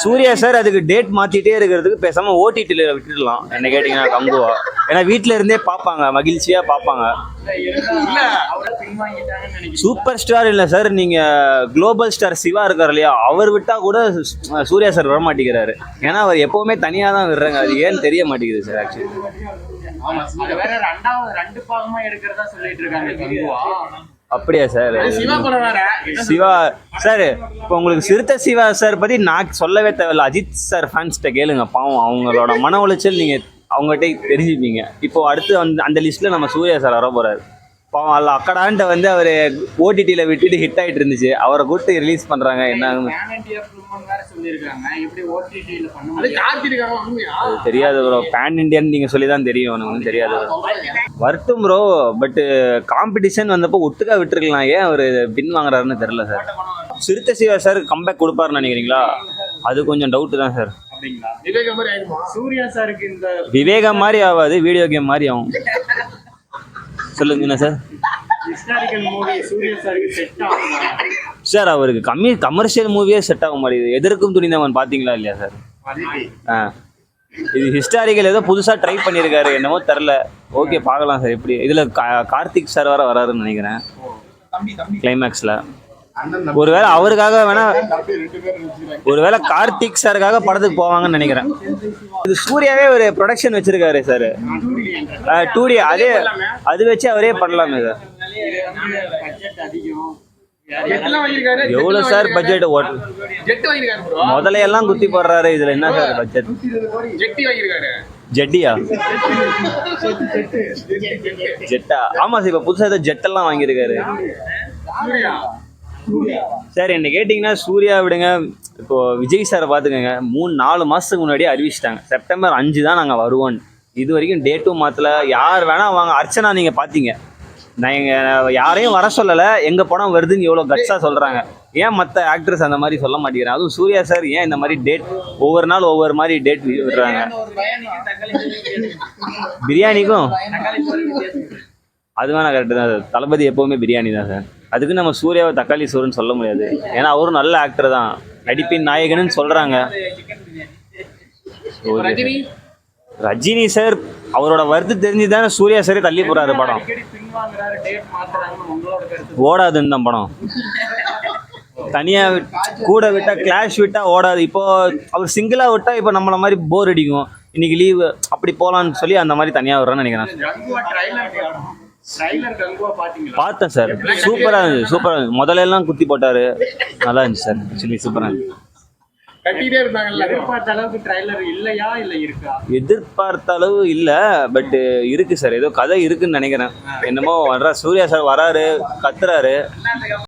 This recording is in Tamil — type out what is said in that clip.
சூர்யா சார் அதுக்கு டேட் மாத்திட்டே இருக்கிறதுக்கு பேசாம ஓடிடில விட்டுடலாம் என்ன கேட்டீங்கன்னா கங்குவா. ஏன்னா வீட்டுல இருந்தே பார்ப்பாங்க, மகிழ்ச்சியா பார்ப்பாங்க. சூப்பர் ஸ்டார் இல்ல சார், நீங்க குளோபல் ஸ்டார் சிவா இருக்காரு இல்லையா, அவர் விட்டா கூட சூர்யா சார் வர மாட்டேங்கிறாரு. ஏன்னா அவர் எப்பவுமே தனியா தான் விடுறாங்க, அது ஏன்னு தெரிய மாட்டேங்குது சார் ஆக்சுவலி. அப்படியா சார்? சிவா சார் இப்போ உங்களுக்கு சிறுத்தை சிவா சார் பத்தி நான் சொல்லவே தேவையில்ல. அஜித் சார் ஃபேன்ஸ்கிட்ட கேளுங்க, பாவம் அவங்களோட மன உளைச்சல் நீங்க அவங்ககிட்ட தெரிஞ்சுப்பீங்க. இப்போ அடுத்து வந்து அந்த லிஸ்ட்ல நம்ம சூர்யா சார் வர போறாரு. பாவம் அல்ல அக்கடான்ட்டு வந்து அவர் ஓடிடியில விட்டுட்டு ஹிட் ஆகிட்டு இருந்துச்சு, அவரை கூட்டு ரிலீஸ் பண்றாங்க. என்ன தெரியாது ப்ரோ, பேன் இண்டியன் நீங்க சொல்லி தான் தெரியும், எனக்கு ஒன்றும் தெரியாது. வருத்தம் ப்ரோ, பட் காம்படிஷன் வந்தப்போ ஒட்டுக்கா விட்டுருக்கலாம், ஏன் அவர் பின் வாங்குறாருன்னு தெரியல sir. Siruthai Siva sir comeback கொடுப்பாருன்னு நினைக்கிறீங்களா? அது கொஞ்சம் டவுட் தான் சார். விவேகம் மாதிரி ஆகாது, வீடியோ கேம் மாதிரி ஆகும். சொல்லுங்க என்ன சார்? சார் அவருக்கு கமர்ஷியல் மூவியே செட் ஆக மாட்டேங்குது. எதற்கும் துணிந்தவன் பாத்தீங்களா இல்லையா சார்? இது ஹிஸ்டாரிக்கல் ஏதோ புதுசா ட்ரை பண்ணியிருக்காரு, என்னமோ தெரில. ஓகே பார்க்கலாம் சார். எப்படி இதுல கார்த்திக் சார் வர வராருன்னு நினைக்கிறேன் கிளைமேக்ஸ்ல. ஒருவேளை அவருக்காக வேணா, ஒருவேளை கார்த்திக் சாருக்காக படத்துக்கு போவாங்கன்னு நினைக்கிறேன். இது சூர்யாவே ஒரு ப்ரொடக்ஷன் வச்சிருக்காரு சார், 2D. அதே அது வச்சு அவரே பண்ணலாமே சார். எவ்வளவு சார் பட்ஜெட்? முதல்ல எல்லாம் குத்தி போடுறாரு, இதுல என்ன சார் பட்ஜெட்? ஜெட்டியா? ஜெட்டா? ஆமா சார், இப்ப புதுசா ஏதோ ஜெட்டெல்லாம் வாங்கியிருக்காரு சார். என்ன கேட்டிங்கன்னா சூர்யா விடுங்க, இப்போ விஜய் சாரை பார்த்துக்கோங்க. 3-4 மாதத்துக்கு முன்னாடியே அறிவிச்சிட்டாங்க செப்டம்பர் 5 தான் நாங்கள் வருவோன்னு. இது வரைக்கும் டேட்டும் மாற்றல. யார் வேணால் வாங்க. அர்ச்சனா நீங்கள் பார்த்தீங்க, நான் எங்கள் யாரையும் வர சொல்லலை, எங்கள் படம் வருதுன்னு எவ்வளோ கட்ஸாக சொல்கிறாங்க. ஏன் மற்ற ஆக்ட்ரஸ் அந்த மாதிரி சொல்ல மாட்டேங்கிறாங்க? அதுவும் சூர்யா சார் ஏன் இந்த மாதிரி டேட் ஒவ்வொரு நாள் ஒவ்வொரு மாதிரி டேட் விடுறாங்க? பிரியாணிக்கும் அது வேணா கரெக்டு தான் சார். தளபதி எப்போவுமே பிரியாணி தான் சார். அதுக்கு நம்ம சூர்யாவை தக்காளி சோறுன்னு சொல்ல முடியாது, ஏன்னா அவரும் நல்ல ஆக்டர் தான், நடிப்பின் நாயகன்னு சொல்கிறாங்க. ரஜினி சார் அவரோட வருது தெரிஞ்சு தானே சூர்யா சாரே தள்ளி போகிறாரு படம். ஓடாதுன்னு தான் படம். தனியாக கூட விட்டால், கிளாஷ் விட்டால் ஓடாது. இப்போது அவர் சிங்கிளாக விட்டால் இப்போ நம்மளை மாதிரி போர் அடிக்கும், இன்னைக்கு லீவு அப்படி போகலான்னு சொல்லி அந்த மாதிரி தனியாக வர்றான்னு நினைக்கிறேன். பார்த்தேன் சார், சூப்பரா இருந்துச்சு. சூப்பரா இருந்துச்சு. முதல்ல எல்லாம் குத்தி போட்டாரு, நல்லா இருந்துச்சு சார். ஆக்சுவலி சூப்பரா இருந்துச்சு. எதிர்பார்த்த அளவு இல்ல, பட் இருக்கு சார், ஏதோ கதை இருக்குன்னு நினைக்கிறேன். என்னமோ வர்ற சூர்யா சார் வராரு, கத்துறாரு.